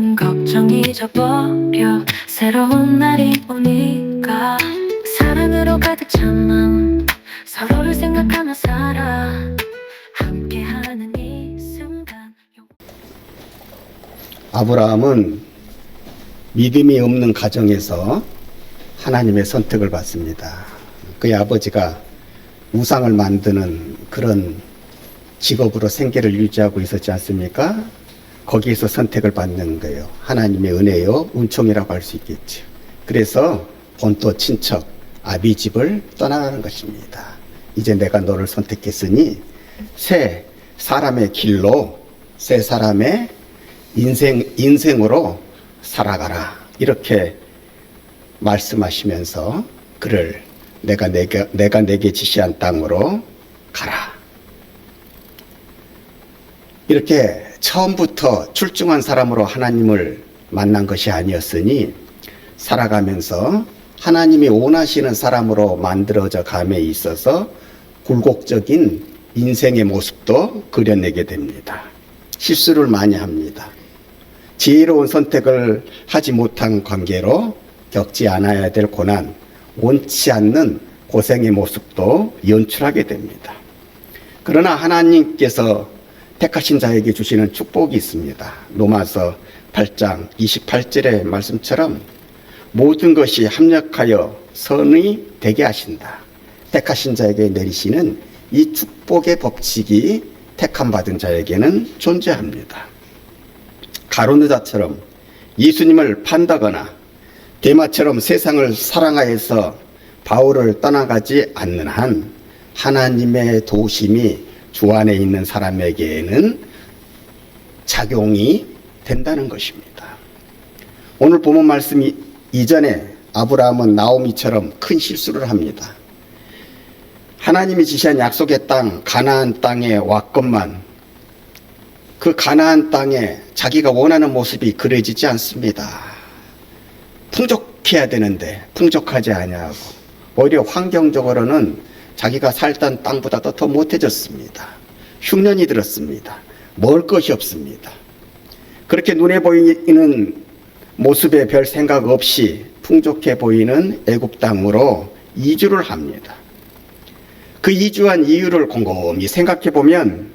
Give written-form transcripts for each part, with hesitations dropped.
모든 걱정 잊어버려 새로운 날이 오니까 사랑으로 가득 찬 마음 서로를 생각하며 살아 함께하는 이 순간. 아브라함은 믿음이 없는 가정에서 하나님의 선택을 받습니다. 그의 아버지가 우상을 만드는 그런 직업으로 생계를 유지하고 있었지 않습니까? 거기에서 선택을 받는 거예요. 하나님의 은혜요, 은총이라고 할 수 있겠죠. 그래서 본토 친척 아비 집을 떠나가는 것입니다. 이제 내가 너를 선택했으니 새 사람의 길로, 새 사람의 인생으로 살아가라. 이렇게 말씀하시면서 그를 내가 내게 지시한 땅으로 가라. 이렇게 처음부터 출중한 사람으로 하나님을 만난 것이 아니었으니 살아가면서 하나님이 원하시는 사람으로 만들어져 감에 있어서 굴곡적인 인생의 모습도 그려내게 됩니다. 실수를 많이 합니다. 지혜로운 선택을 하지 못한 관계로 겪지 않아야 될 고난, 원치 않는 고생의 모습도 연출하게 됩니다. 그러나 하나님께서 택하신 자에게 주시는 축복이 있습니다. 로마서 8장 28절의 말씀처럼 모든 것이 합력하여 선이 되게 하신다. 택하신 자에게 내리시는 이 축복의 법칙이 택함받은 자에게는 존재합니다. 가룟 유다처럼 예수님을 판다거나 데마처럼 세상을 사랑하여서 바울을 떠나가지 않는 한 하나님의 도우심이 주 안에 있는 사람에게는 작용이 된다는 것입니다. 오늘 본문 말씀 이전에 아브라함은 나오미처럼 큰 실수를 합니다. 하나님이 지시한 약속의 땅 가나안 땅에 왔건만 그 가나안 땅에 자기가 원하는 모습이 그려지지 않습니다. 풍족해야 되는데 풍족하지 아니하고 오히려 환경적으로는 자기가 살던 땅보다도 더 못해졌습니다. 흉년이 들었습니다. 먹을 것이 없습니다. 그렇게 눈에 보이는 모습에 별 생각 없이 풍족해 보이는 애굽 땅으로 이주를 합니다. 그 이주한 이유를 곰곰이 생각해 보면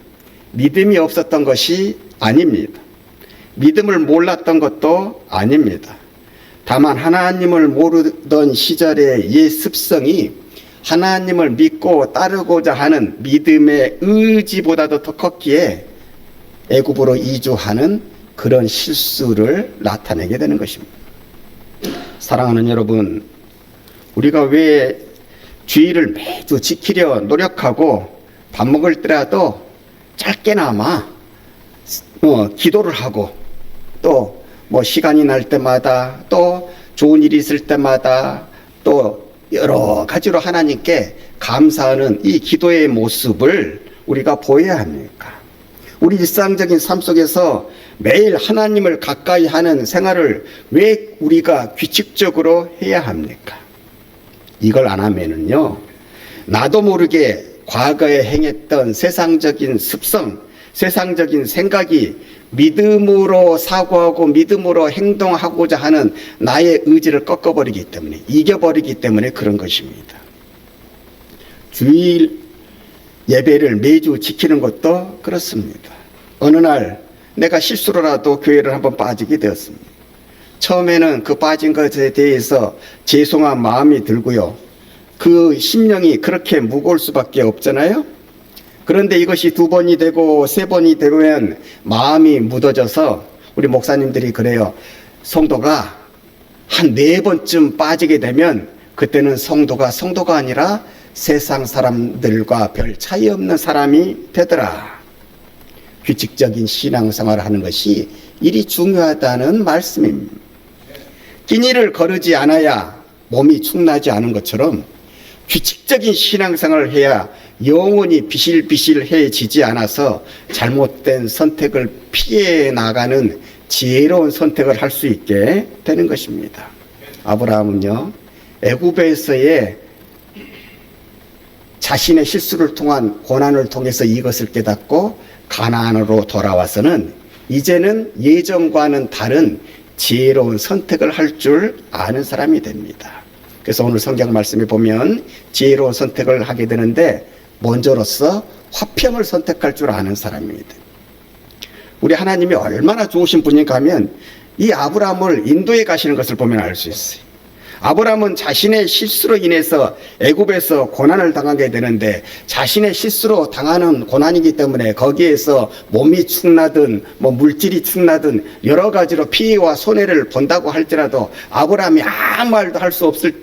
믿음이 없었던 것이 아닙니다. 믿음을 몰랐던 것도 아닙니다. 다만 하나님을 모르던 시절의 옛 습성이 하나님을 믿고 따르고자 하는 믿음의 의지보다도 더 컸기에 애굽으로 이주하는 그런 실수를 나타내게 되는 것입니다. 사랑하는 여러분, 우리가 왜 주의를 매주 지키려 노력하고 밥 먹을 때라도 짧게나마 기도를 하고 또 시간이 날 때마다 또 좋은 일이 있을 때마다 또 여러 가지로 하나님께 감사하는 이 기도의 모습을 우리가 보여야 합니까? 우리 일상적인 삶 속에서 매일 하나님을 가까이 하는 생활을 왜 우리가 규칙적으로 해야 합니까? 이걸 안 하면은요, 나도 모르게 과거에 행했던 세상적인 습성, 세상적인 생각이 믿음으로 사고하고 믿음으로 행동하고자 하는 나의 의지를 꺾어버리기 때문에, 이겨버리기 때문에 그런 것입니다. 주일 예배를 매주 지키는 것도 그렇습니다. 어느 날 내가 실수로라도 교회를 한번 빠지게 되었습니다. 처음에는 그 빠진 것에 대해서 죄송한 마음이 들고요. 그 심령이 그렇게 무거울 수밖에 없잖아요. 그런데 이것이 2번이 되고 3번이 되면 마음이 묻어져서 우리 목사님들이 그래요. 성도가 한 4번쯤 빠지게 되면 그때는 성도가 아니라 세상 사람들과 별 차이 없는 사람이 되더라. 규칙적인 신앙생활을 하는 것이 일이 중요하다는 말씀입니다. 끼니를 거르지 않아야 몸이 축나지 않은 것처럼 규칙적인 신앙생활을 해야 영혼이 비실비실해지지 않아서 잘못된 선택을 피해 나가는 지혜로운 선택을 할 수 있게 되는 것입니다. 아브라함은요, 애굽에서의 자신의 실수를 통한 고난을 통해서 이것을 깨닫고 가나안으로 돌아와서는 이제는 예전과는 다른 지혜로운 선택을 할 줄 아는 사람이 됩니다. 그래서 오늘 성경 말씀에 보면 지혜로운 선택을 하게 되는데 먼저로서 화평을 선택할 줄 아는 사람입니다. 우리 하나님이 얼마나 좋으신 분인가 하면 이 아브라함을 인도에 가시는 것을 보면 알 수 있어요. 아브라함은 자신의 실수로 인해서 애굽에서 고난을 당하게 되는데 자신의 실수로 당하는 고난이기 때문에 거기에서 몸이 축나든 물질이 축나든 여러 가지로 피해와 손해를 본다고 할지라도 아브라함이 아무 말도 할 수 없을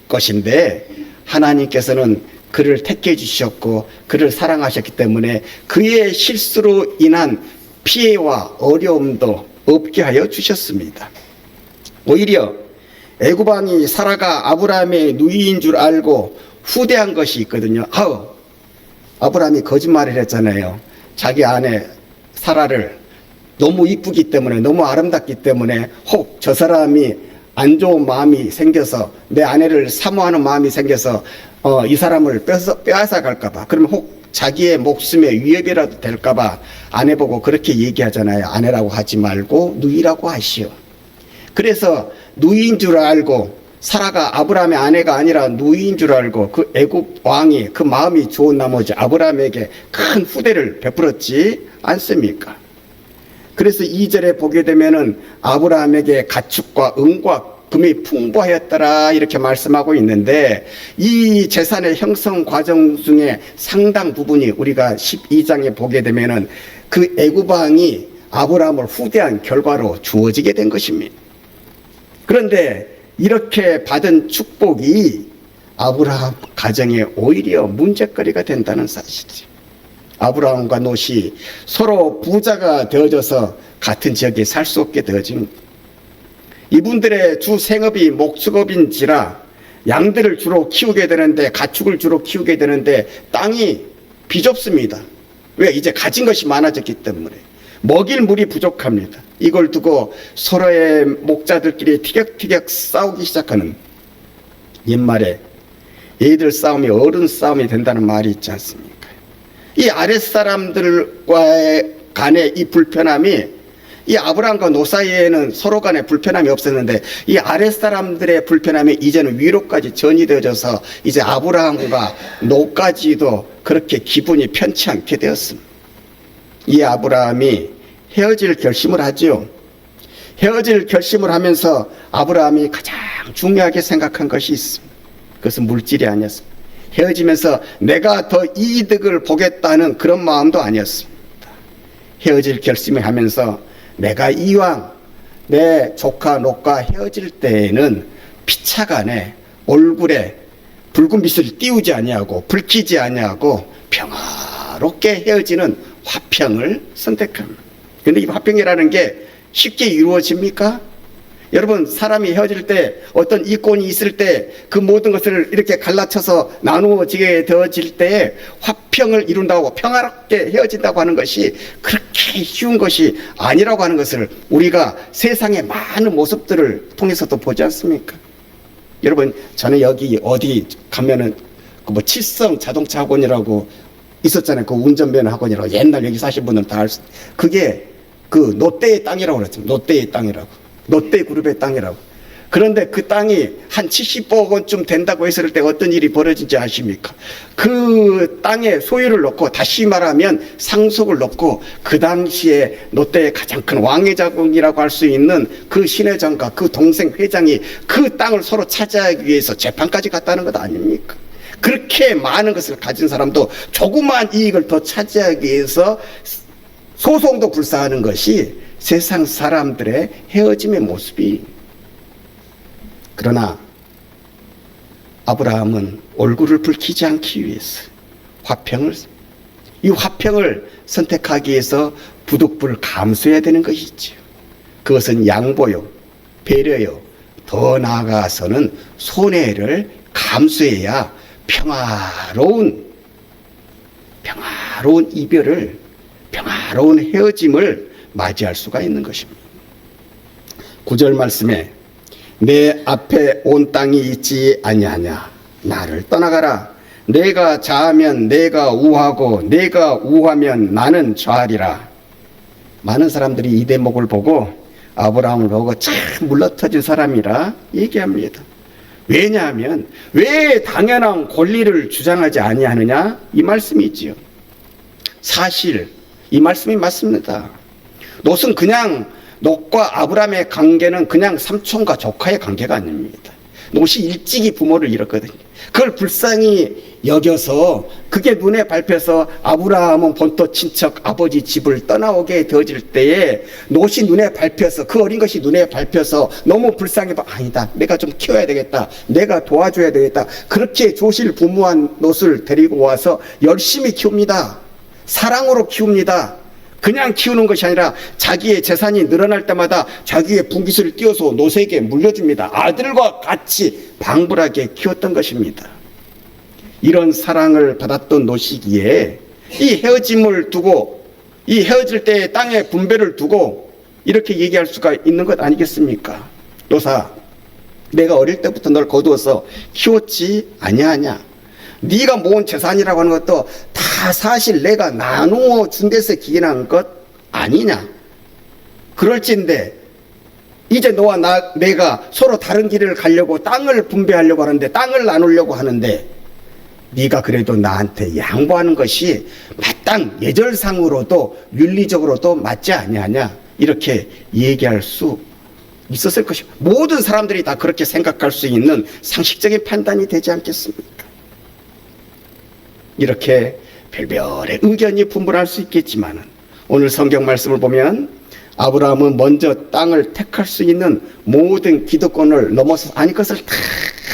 것인데 하나님께서는 그를 택해 주셨고 그를 사랑하셨기 때문에 그의 실수로 인한 피해와 어려움도 없게 하여 주셨습니다. 오히려 애굽 왕이 사라가 아브라함의 누이인 줄 알고 후대한 것이 있거든요. 아브라함이 거짓말을 했잖아요. 자기 아내 사라를 너무 이쁘기 때문에, 너무 아름답기 때문에 혹 저 사람이 안 좋은 마음이 생겨서, 내 아내를 사모하는 마음이 생겨서 이 사람을 빼앗아 갈까봐, 그러면 혹 자기의 목숨에 위협이라도 될까봐 아내 보고 그렇게 얘기하잖아요. 아내라고 하지 말고 누이라고 하시오. 그래서 누이인 줄 알고, 사라가 아브라함의 아내가 아니라 누이인 줄 알고 그 애굽 왕이 그 마음이 좋은 나머지 아브라함에게 큰 후대를 베풀었지 않습니까? 그래서 2절에 보게 되면은 아브라함에게 가축과 은과 금이 풍부하였더라 이렇게 말씀하고 있는데, 이 재산의 형성 과정 중에 상당 부분이 우리가 12장에 보게 되면은 그 애굽 왕이 아브라함을 후대한 결과로 주어지게 된 것입니다. 그런데 이렇게 받은 축복이 아브라함 가정에 오히려 문제거리가 된다는 사실이죠. 아브라함과 롯이 서로 부자가 되어져서 같은 지역에 살 수 없게 되어진, 이분들의 주 생업이 목축업인지라 양들을 주로 키우게 되는데, 가축을 주로 키우게 되는데 땅이 비좁습니다. 왜? 이제 가진 것이 많아졌기 때문에 먹일 물이 부족합니다. 이걸 두고 서로의 목자들끼리 티격태격 싸우기 시작하는, 옛말에 애들 싸움이 어른 싸움이 된다는 말이 있지 않습니까? 이 아랫사람들과의 간의 이 불편함이, 이 아브라함과 롯 사이에는 서로 간에 불편함이 없었는데 이 아랫사람들의 불편함이 이제는 위로까지 전이되어져서 이제 아브라함과 롯까지도 그렇게 기분이 편치 않게 되었습니다. 이 아브라함이 헤어질 결심을 하죠. 헤어질 결심을 하면서 아브라함이 가장 중요하게 생각한 것이 있습니다. 그것은 물질이 아니었습니다. 헤어지면서 내가 더 이득을 보겠다는 그런 마음도 아니었습니다. 헤어질 결심을 하면서 내가 이왕 내 조카 롯과 헤어질 때에는 피차간에 얼굴에 붉은 빛을 띄우지 아니하고 붉히지 아니하고 평화롭게 헤어지는 화평을 선택합니다. 그런데 이 화평이라는 게 쉽게 이루어집니까? 여러분, 사람이 헤어질 때, 어떤 이권이 있을 때 그 모든 것을 이렇게 갈라쳐서 나누어지게 되어질 때 화평을 이룬다고, 평화롭게 헤어진다고 하는 것이 그렇게 쉬운 것이 아니라고 하는 것을 우리가 세상의 많은 모습들을 통해서도 보지 않습니까? 여러분, 저는 여기 어디 가면은 그 칠성 자동차 학원이라고 있었잖아요. 그 운전면허 학원이라고. 옛날 여기 사신 분들은 다 알 수, 그게 그 롯데의 땅이라고 그랬습니다. 롯데의 땅이라고. 롯데그룹의 땅이라고. 그런데 그 땅이 한 70억 원쯤 된다고 했을 때 어떤 일이 벌어진지 아십니까? 그 땅에 소유를 놓고, 다시 말하면 상속을 놓고, 그 당시에 롯데의 가장 큰 왕회자궁이라고 할 수 있는 그 신회장과 그 동생 회장이 그 땅을 서로 차지하기 위해서 재판까지 갔다는 것 아닙니까? 그렇게 많은 것을 가진 사람도 조그마한 이익을 더 차지하기 위해서 소송도 불사하는 것이 세상 사람들의 헤어짐의 모습이. 그러나 아브라함은 얼굴을 붉히지 않기 위해서 이 화평을 선택하기 위해서 부득불 감수해야 되는 것이지요. 그것은 양보요, 배려요, 더 나아가서는 손해를 감수해야 평화로운 이별을, 평화로운 헤어짐을 맞이할 수가 있는 것입니다. 9절 말씀에 내 앞에 온 땅이 있지 아니하냐, 나를 떠나가라. 내가 좌하면 내가 우하고 내가 우하면 나는 좌하리라. 많은 사람들이 이 대목을 보고 아브라함을 보고 참 물러터진 사람이라 얘기합니다. 왜냐하면 왜 당연한 권리를 주장하지 아니하느냐 이 말씀이지요. 사실 이 말씀이 맞습니다. 롯은 그냥 롯과 아브라함의 관계는 그냥 삼촌과 조카의 관계가 아닙니다. 롯이 일찍이 부모를 잃었거든요. 그걸 불쌍히 여겨서 그게 눈에 밟혀서 아브라함은 본토 친척 아버지 집을 떠나오게 되어질 때에 롯이 눈에 밟혀서 그 어린 것이 눈에 밟혀서 너무 불쌍해 아니다 내가 좀 키워야 되겠다 내가 도와줘야 되겠다 그렇게 조실 부무한 롯을 데리고 와서 열심히 키웁니다. 사랑으로 키웁니다. 그냥 키우는 것이 아니라 자기의 재산이 늘어날 때마다 자기의 분깃을 띄워서 롯에게 물려줍니다. 아들과 같이 방불하게 키웠던 것입니다. 이런 사랑을 받았던 롯이기에 이 헤어짐을 두고 이 헤어질 때의 땅의 분배를 두고 이렇게 얘기할 수가 있는 것 아니겠습니까? 롯아, 내가 어릴 때부터 널 거두어서 키웠지 아니하냐? 네가 모은 재산이라고 하는 것도 다 사실 내가 나누어 준 데서 기인한 것 아니냐? 그럴진데 이제 너와 내가 서로 다른 길을 가려고 땅을 분배하려고 하는데 땅을 나누려고 하는데 네가 그래도 나한테 양보하는 것이 마땅 예절상으로도 윤리적으로도 맞지 아니하냐? 이렇게 얘기할 수 있었을 것이고 모든 사람들이 다 그렇게 생각할 수 있는 상식적인 판단이 되지 않겠습니까? 이렇게 별별의 의견이 분분할 수 있겠지만 오늘 성경 말씀을 보면 아브라함은 먼저 땅을 택할 수 있는 모든 기득권을 넘어서 아니 그것을 다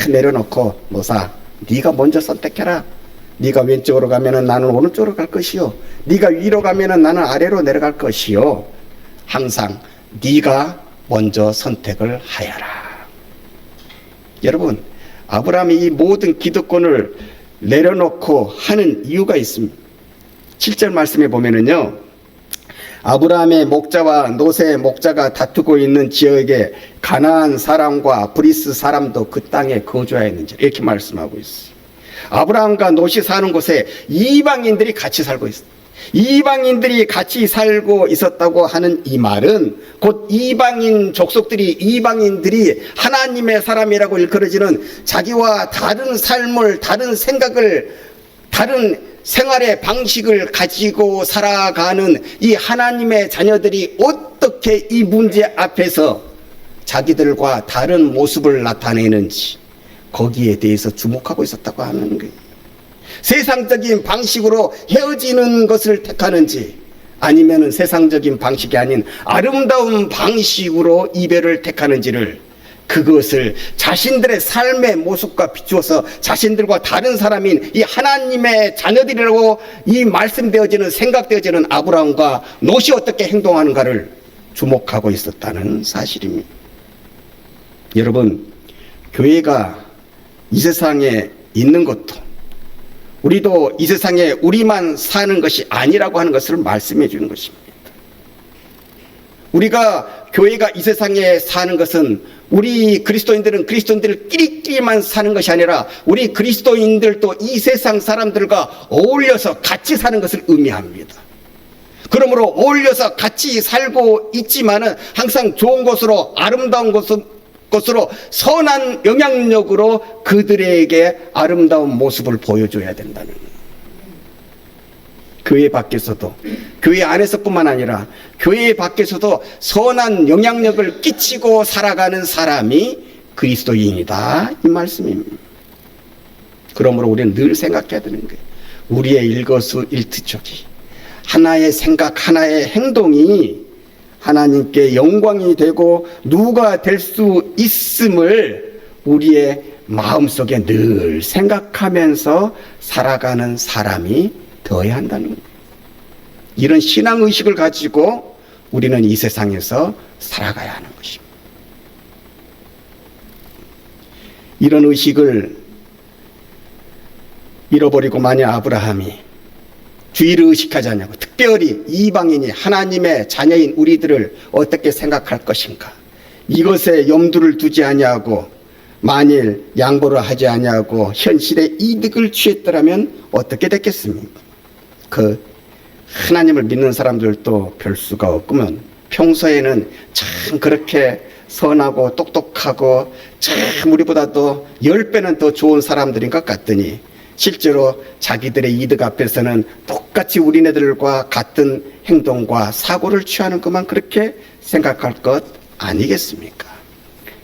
내려놓고 롯아 네가 먼저 선택해라. 네가 왼쪽으로 가면은 나는 오른쪽으로 갈 것이요 네가 위로 가면은 나는 아래로 내려갈 것이요 항상 네가 먼저 선택을 하여라. 여러분 아브라함이 이 모든 기득권을 내려놓고 하는 이유가 있습니다. 7절 말씀에 보면은요 아브라함의 목자와 롯의 목자가 다투고 있는 지역에 가나안 사람과 브리스 사람도 그 땅에 거주하였는지 이렇게 말씀하고 있어요. 아브라함과 롯이 사는 곳에 이방인들이 같이 살고 있어요. 이방인들이 같이 살고 있었다고 하는 이 말은 곧 이방인 족속들이 이방인들이 하나님의 사람이라고 일컬어지는 자기와 다른 삶을 다른 생각을 다른 생활의 방식을 가지고 살아가는 이 하나님의 자녀들이 어떻게 이 문제 앞에서 자기들과 다른 모습을 나타내는지 거기에 대해서 주목하고 있었다고 하는 거예요. 세상적인 방식으로 헤어지는 것을 택하는지 아니면 세상적인 방식이 아닌 아름다운 방식으로 이별을 택하는지를 그것을 자신들의 삶의 모습과 비추어서 자신들과 다른 사람인 이 하나님의 자녀들이라고 이 말씀되어지는 생각되어지는 아브라함과 롯이 어떻게 행동하는가를 주목하고 있었다는 사실입니다. 여러분 교회가 이 세상에 있는 것도 우리도 이 세상에 우리만 사는 것이 아니라고 하는 것을 말씀해 주는 것입니다. 우리가 교회가 이 세상에 사는 것은 우리 그리스도인들은 그리스도인들끼리만 사는 것이 아니라 우리 그리스도인들도 이 세상 사람들과 어울려서 같이 사는 것을 의미합니다. 그러므로 어울려서 같이 살고 있지만은 항상 좋은 것으로 아름다운 것으로 선한 영향력으로 그들에게 아름다운 모습을 보여줘야 된다는 거예요. 교회 밖에서도 교회 안에서뿐만 아니라 교회 밖에서도 선한 영향력을 끼치고 살아가는 사람이 그리스도인이다 이 말씀입니다. 그러므로 우리는 늘 생각해야 되는 거예요. 우리의 일거수일투족이 하나의 생각 하나의 행동이 하나님께 영광이 되고 누가 될 수 있음을 우리의 마음속에 늘 생각하면서 살아가는 사람이 되어야 한다는 거예요. 이런 신앙의식을 가지고 우리는 이 세상에서 살아가야 하는 것입니다. 이런 의식을 잃어버리고 만약 아브라함이 주의를 의식하지 않냐고 특별히 이방인이 하나님의 자녀인 우리들을 어떻게 생각할 것인가 이것에 염두를 두지 아니하고 만일 양보를 하지 아니하고 현실의 이득을 취했더라면 어떻게 됐겠습니까? 그 하나님을 믿는 사람들도 별 수가 없구먼. 평소에는 참 그렇게 선하고 똑똑하고 참 우리보다도 10배는 더 좋은 사람들인 것 같더니 실제로 자기들의 이득 앞에서는 똑같이 우리네들과 같은 행동과 사고를 취하는 것만 그렇게 생각할 것 아니겠습니까?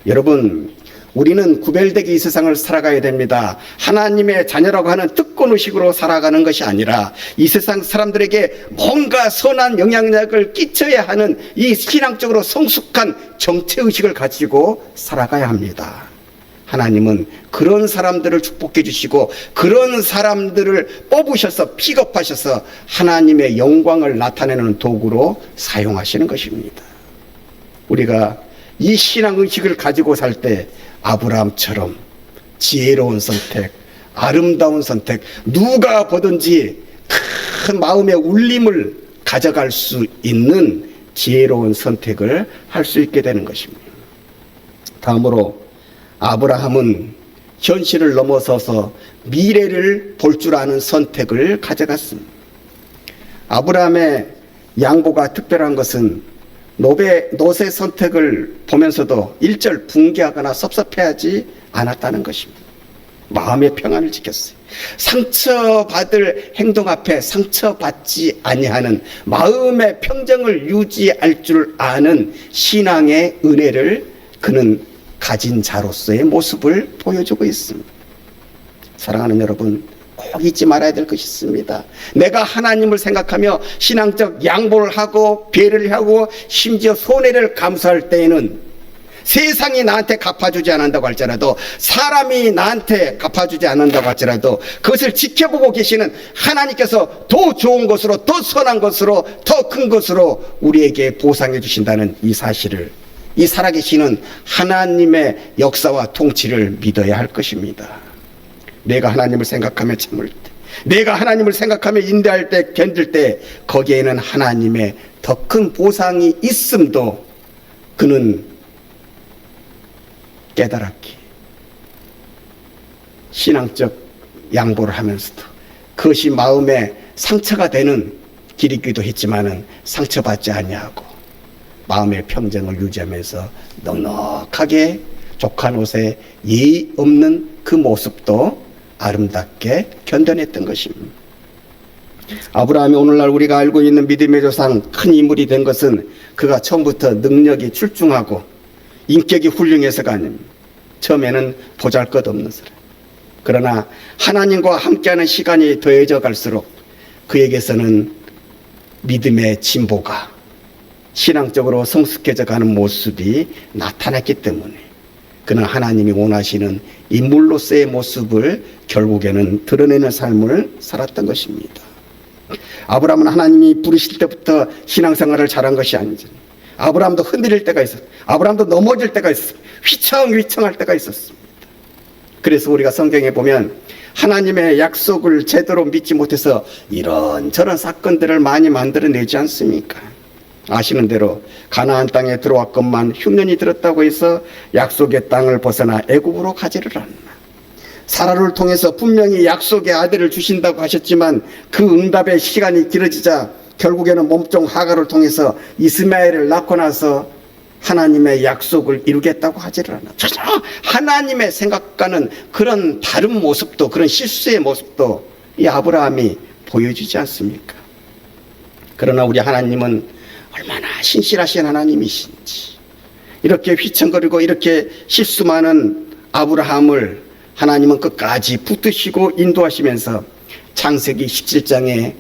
여러분, 우리는 구별되게 이 세상을 살아가야 됩니다. 하나님의 자녀라고 하는 특권의식으로 살아가는 것이 아니라 이 세상 사람들에게 뭔가 선한 영향력을 끼쳐야 하는 이 신앙적으로 성숙한 정체의식을 가지고 살아가야 합니다. 하나님은 그런 사람들을 축복해 주시고 그런 사람들을 뽑으셔서 픽업하셔서 하나님의 영광을 나타내는 도구로 사용하시는 것입니다. 우리가 이 신앙의식을 가지고 살 때 아브라함처럼 지혜로운 선택, 아름다운 선택, 누가 보든지 큰 마음의 울림을 가져갈 수 있는 지혜로운 선택을 할 수 있게 되는 것입니다. 다음으로 아브라함은 현실을 넘어서서 미래를 볼 줄 아는 선택을 가져갔습니다. 아브라함의 양보가 특별한 것은 노세 선택을 보면서도 일절 붕괴하거나 섭섭해하지 않았다는 것입니다. 마음의 평안을 지켰어요. 상처받을 행동 앞에 상처받지 아니하는 마음의 평정을 유지할 줄 아는 신앙의 은혜를 그는 가진 자로서의 모습을 보여주고 있습니다. 사랑하는 여러분, 꼭 잊지 말아야 될 것이 있습니다. 내가 하나님을 생각하며 신앙적 양보를 하고 배려를 하고 심지어 손해를 감수할 때에는 세상이 나한테 갚아주지 않는다고 할지라도 사람이 나한테 갚아주지 않는다고 할지라도 그것을 지켜보고 계시는 하나님께서 더 좋은 것으로 더 선한 것으로 더 큰 것으로 우리에게 보상해 주신다는 이 사실을, 이 살아계시는 하나님의 역사와 통치를 믿어야 할 것입니다. 내가 하나님을 생각하며 참을 때, 내가 하나님을 생각하며 인내할 때, 견딜 때 거기에는 하나님의 더 큰 보상이 있음도 그는 깨달았기에 신앙적 양보를 하면서도 그것이 마음에 상처가 되는 길이기도 했지만은 상처받지 아니하고 마음의 평정을 유지하면서 넉넉하게 족한 옷에 예의 없는 그 모습도 아름답게 견뎌냈던 것입니다. 아브라함이 오늘날 우리가 알고 있는 믿음의 조상 큰 인물이 된 것은 그가 처음부터 능력이 출중하고 인격이 훌륭해서가 아닙니다. 처음에는 보잘것없는 사람. 그러나 하나님과 함께하는 시간이 더해져 갈수록 그에게서는 믿음의 진보가 신앙적으로 성숙해져 가는 모습이 나타났기 때문에 그는 하나님이 원하시는 인물로서의 모습을 결국에는 드러내는 삶을 살았던 것입니다. 아브라함은 하나님이 부르실 때부터 신앙생활을 잘한 것이 아니죠. 아브라함도 흔들릴 때가 있었어요. 아브라함도 넘어질 때가 있었어요. 휘청휘청할 때가 있었습니다. 그래서 우리가 성경에 보면 하나님의 약속을 제대로 믿지 못해서 이런저런 사건들을 많이 만들어내지 않습니까? 아시는 대로 가나안 땅에 들어왔건만 흉년이 들었다고 해서 약속의 땅을 벗어나 애굽으로 가지를 않나. 사라를 통해서 분명히 약속의 아들을 주신다고 하셨지만 그 응답의 시간이 길어지자 결국에는 몸종 하가를 통해서 이스마엘을 낳고 나서 하나님의 약속을 이루겠다고 하지를 않아. 전혀 하나님의 생각과는 그런 다른 모습도, 그런 실수의 모습도 이 아브라함이 보여주지 않습니까? 그러나 우리 하나님은 얼마나 신실하신 하나님이신지, 이렇게 휘청거리고 이렇게 실수 많은 아브라함을 하나님은 끝까지 붙드시고 인도하시면서 창세기 17장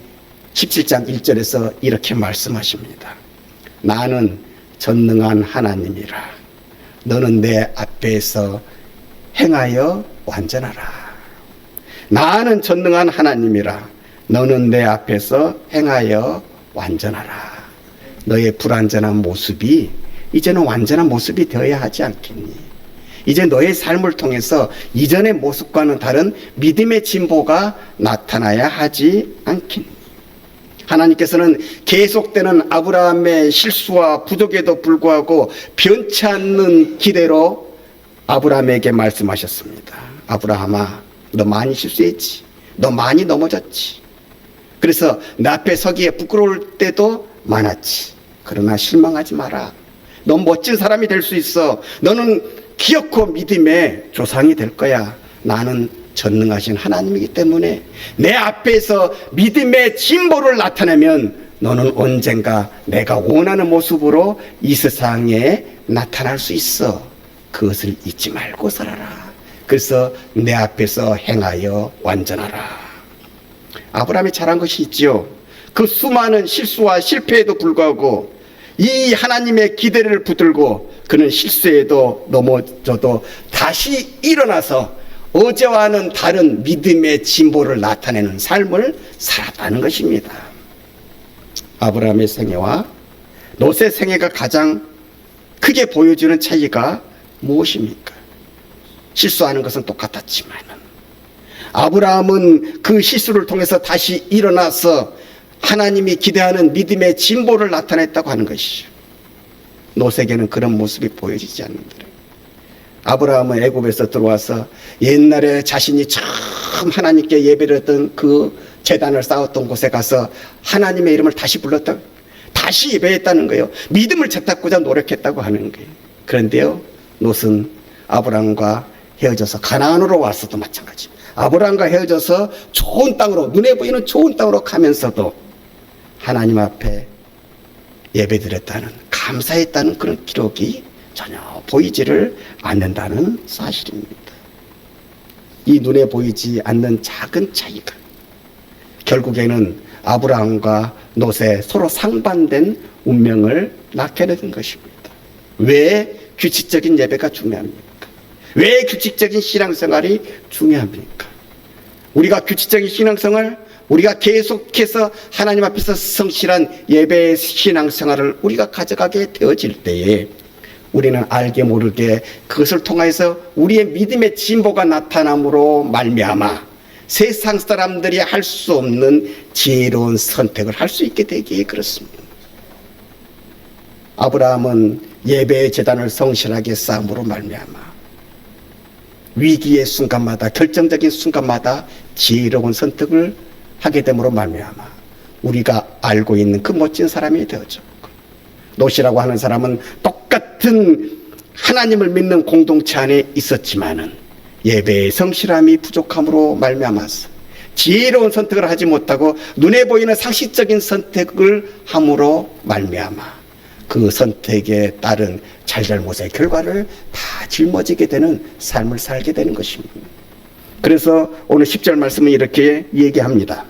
1절에서 이렇게 말씀하십니다. 나는 전능한 하나님이라. 너는 내 앞에서 행하여 완전하라. 나는 전능한 하나님이라. 너는 내 앞에서 행하여 완전하라. 너의 불완전한 모습이 이제는 완전한 모습이 되어야 하지 않겠니? 이제 너의 삶을 통해서 이전의 모습과는 다른 믿음의 진보가 나타나야 하지 않겠니? 하나님께서는 계속되는 아브라함의 실수와 부족에도 불구하고 변치 않는 기대로 아브라함에게 말씀하셨습니다. 아브라함아, 너 많이 실수했지. 너 많이 넘어졌지. 그래서 내 앞에 서기에 부끄러울 때도 많았지. 그러나 실망하지 마라. 넌 멋진 사람이 될 수 있어. 너는 기어코 믿음의 조상이 될 거야. 나는 전능하신 하나님이기 때문에 내 앞에서 믿음의 진보를 나타내면 너는 언젠가 내가 원하는 모습으로 이 세상에 나타날 수 있어. 그것을 잊지 말고 살아라. 그래서 내 앞에서 행하여 완전하라. 아브라함이 잘한 것이 있지요. 그 수많은 실수와 실패에도 불구하고 이 하나님의 기대를 붙들고 그는 실수에도 넘어져도 다시 일어나서 어제와는 다른 믿음의 진보를 나타내는 삶을 살았다는 것입니다. 아브라함의 생애와 롯의 생애가 가장 크게 보여주는 차이가 무엇입니까? 실수하는 것은 똑같았지만 아브라함은 그 실수를 통해서 다시 일어나서 하나님이 기대하는 믿음의 진보를 나타냈다고 하는 것이죠. 롯에게는 그런 모습이 보여지지 않는다. 아브라함은 애굽에서 들어와서 옛날에 자신이 처음 하나님께 예배를 했던 그 제단을 쌓았던 곳에 가서 하나님의 이름을 다시 불렀다. 다시 예배했다는 거예요. 믿음을 되찾고자 노력했다고 하는 거예요. 그런데요, 롯은 아브라함과 헤어져서 가나안으로 왔어도 마찬가지. 아브라함과 헤어져서 좋은 땅으로, 눈에 보이는 좋은 땅으로 가면서도 하나님 앞에 예배드렸다는, 감사했다는 그런 기록이 전혀 보이지를 않는다는 사실입니다. 이 눈에 보이지 않는 작은 차이가 결국에는 아브라함과 롯의 서로 상반된 운명을 낳게 된 것입니다. 왜 규칙적인 예배가 중요합니까? 왜 규칙적인 신앙생활이 중요합니까? 우리가 규칙적인 신앙생활, 우리가 계속해서 하나님 앞에서 성실한 예배의 신앙생활을 우리가 가져가게 되어질 때에 우리는 알게 모르게 그것을 통해서 우리의 믿음의 진보가 나타남으로 말미암아 세상 사람들이 할 수 없는 지혜로운 선택을 할 수 있게 되기에 그렇습니다. 아브라함은 예배의 제단을 성실하게 쌓음으로 말미암아 위기의 순간마다, 결정적인 순간마다 지혜로운 선택을 하게 됨으로 말미암아 우리가 알고 있는 그 멋진 사람이 되어졌고, 롯이라고 하는 사람은 똑같은 하나님을 믿는 공동체 안에 있었지만은 예배의 성실함이 부족함으로 말미암아서 지혜로운 선택을 하지 못하고 눈에 보이는 상식적인 선택을 함으로 말미암아 그 선택에 따른 잘잘못의 결과를 다 짊어지게 되는 삶을 살게 되는 것입니다. 그래서 오늘 10절 말씀은 이렇게 얘기합니다.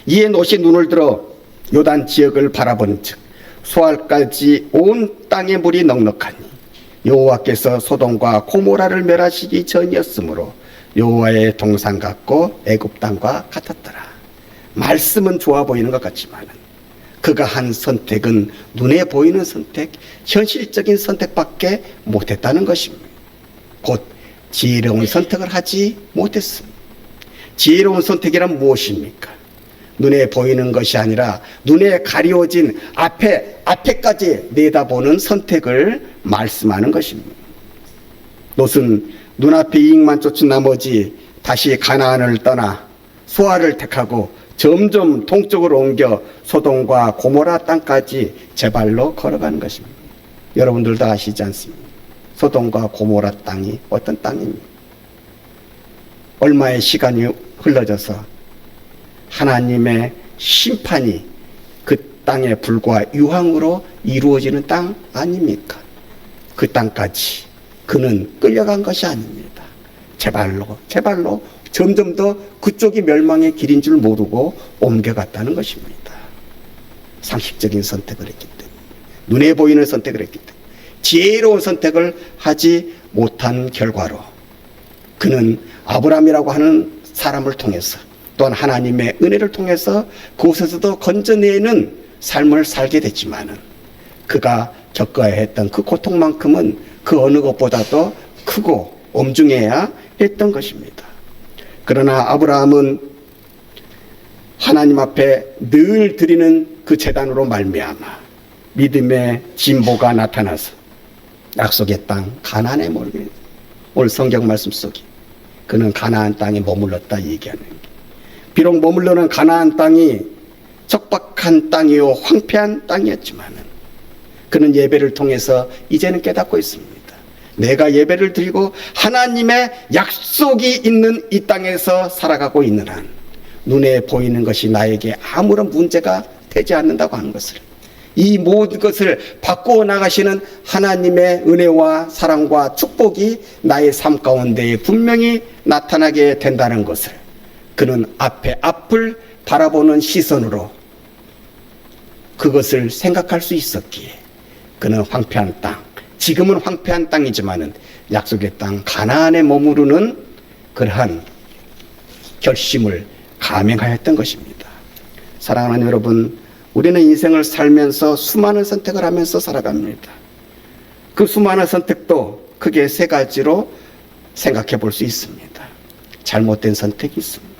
이에 롯이 눈을 들어 요단 지역을 바라보는 즉 소알까지 온 땅의 물이 넉넉하니 여호와께서 소돔과 고모라를 멸하시기 전이었으므로 여호와의 동산 같고 애굽 땅과 같았더라. 말씀은 좋아 보이는 것 같지만 그가 한 선택은 눈에 보이는 선택, 현실적인 선택밖에 못했다는 것입니다. 곧 지혜로운 선택을 하지 못했습니다. 지혜로운 선택이란 무엇입니까? 눈에 보이는 것이 아니라 눈에 가리워진 앞에까지 내다보는 선택을 말씀하는 것입니다. 롯은 눈앞의 이익만 쫓은 나머지 다시 가나안을 떠나 소아를 택하고 점점 동쪽으로 옮겨 소돔과 고모라 땅까지 제발로 걸어가는 것입니다. 여러분들도 아시지 않습니까? 소돔과 고모라 땅이 어떤 땅입니까? 얼마의 시간이 흘러져서 하나님의 심판이 그 땅의 불과 유황으로 이루어지는 땅 아닙니까? 그 땅까지 그는 끌려간 것이 아닙니다. 제발로 점점 더 그쪽이 멸망의 길인 줄 모르고 옮겨갔다는 것입니다. 상식적인 선택을 했기 때문에, 눈에 보이는 선택을 했기 때문에, 지혜로운 선택을 하지 못한 결과로 그는 아브라함이라고 하는 사람을 통해서 또한 하나님의 은혜를 통해서 그곳에서도 건져내는 삶을 살게 됐지만은 그가 겪어야 했던 그 고통만큼은 그 어느 것보다도 크고 엄중해야 했던 것입니다. 그러나 아브라함은 하나님 앞에 늘 드리는 그 제단으로 말미암아 믿음의 진보가 나타나서 약속의 땅 가나안에 머물게, 오늘 성경 말씀 속에 그는 가나안 땅에 머물렀다 얘기하는 게, 비록 머물러는 가나안 땅이 척박한 땅이요 황폐한 땅이었지만 그는 예배를 통해서 이제는 깨닫고 있습니다. 내가 예배를 드리고 하나님의 약속이 있는 이 땅에서 살아가고 있는 한 눈에 보이는 것이 나에게 아무런 문제가 되지 않는다고 하는 것을, 이 모든 것을 바꾸어 나가시는 하나님의 은혜와 사랑과 축복이 나의 삶 가운데에 분명히 나타나게 된다는 것을 그는 앞을 바라보는 시선으로 그것을 생각할 수 있었기에 그는 황폐한 땅, 지금은 황폐한 땅이지만은 약속의 땅 가나안에 머무르는 그러한 결심을 감행하였던 것입니다. 사랑하는 여러분, 우리는 인생을 살면서 수많은 선택을 하면서 살아갑니다. 그 수많은 선택도 크게 세 가지로 생각해 볼 수 있습니다. 잘못된 선택이 있습니다.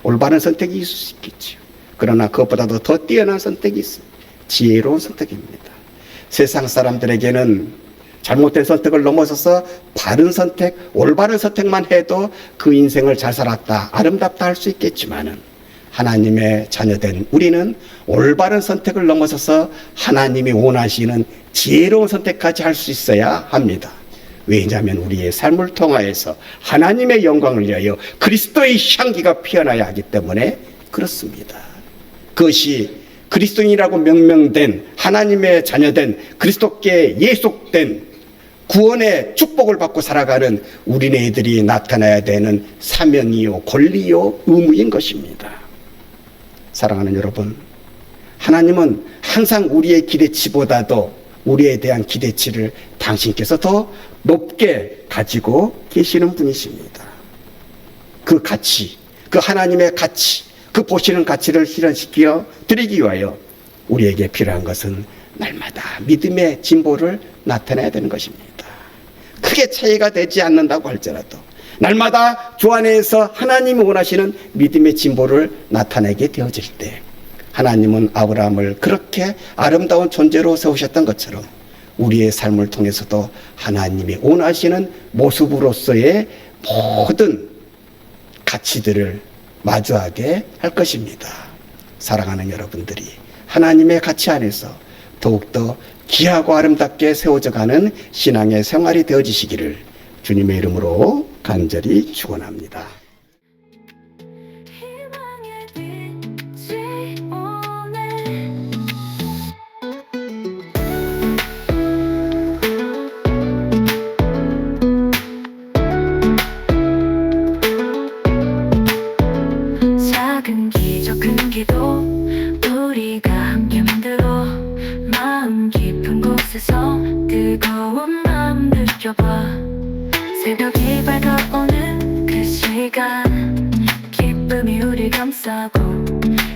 올바른 선택이 있을 수 있겠죠. 그러나 그것보다도 더 뛰어난 선택이 있습니다. 지혜로운 선택입니다. 세상 사람들에게는 잘못된 선택을 넘어서서 바른 선택, 올바른 선택만 해도 그 인생을 잘 살았다, 아름답다 할 수 있겠지만은 하나님의 자녀된 우리는 올바른 선택을 넘어서서 하나님이 원하시는 지혜로운 선택까지 할 수 있어야 합니다. 왜냐하면 우리의 삶을 통하여서 하나님의 영광을 위하여 그리스도의 향기가 피어나야 하기 때문에 그렇습니다. 그것이 그리스도인이라고 명명된 하나님의 자녀된 그리스도께 예속된 구원의 축복을 받고 살아가는 우리네들이 나타나야 되는 사명이요 권리요 의무인 것입니다. 사랑하는 여러분, 하나님은 항상 우리의 기대치보다도 우리에 대한 기대치를 당신께서 더 높게 가지고 계시는 분이십니다. 그 가치, 그 하나님의 가치, 그 보시는 가치를 실현시켜 드리기 위하여 우리에게 필요한 것은 날마다 믿음의 진보를 나타내야 되는 것입니다. 크게 차이가 되지 않는다고 할지라도 날마다 주 안에서 하나님이 원하시는 믿음의 진보를 나타내게 되어질 때 하나님은 아브라함을 그렇게 아름다운 존재로 세우셨던 것처럼 우리의 삶을 통해서도 하나님이 원하시는 모습으로서의 모든 가치들을 마주하게 할 것입니다. 사랑하는 여러분들이 하나님의 가치 안에서 더욱더 귀하고 아름답게 세워져가는 신앙의 생활이 되어지시기를 주님의 이름으로 간절히 축원합니다. 희망의 빛이 오네. 작은 기적 큰 기도 우리가 함께 만들어 마음 깊은 곳에서 뜨거운 마음 느껴봐. 새벽이 밝아오는 그 시간 기쁨이 우릴 감싸고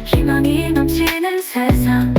희망이 넘치는 세상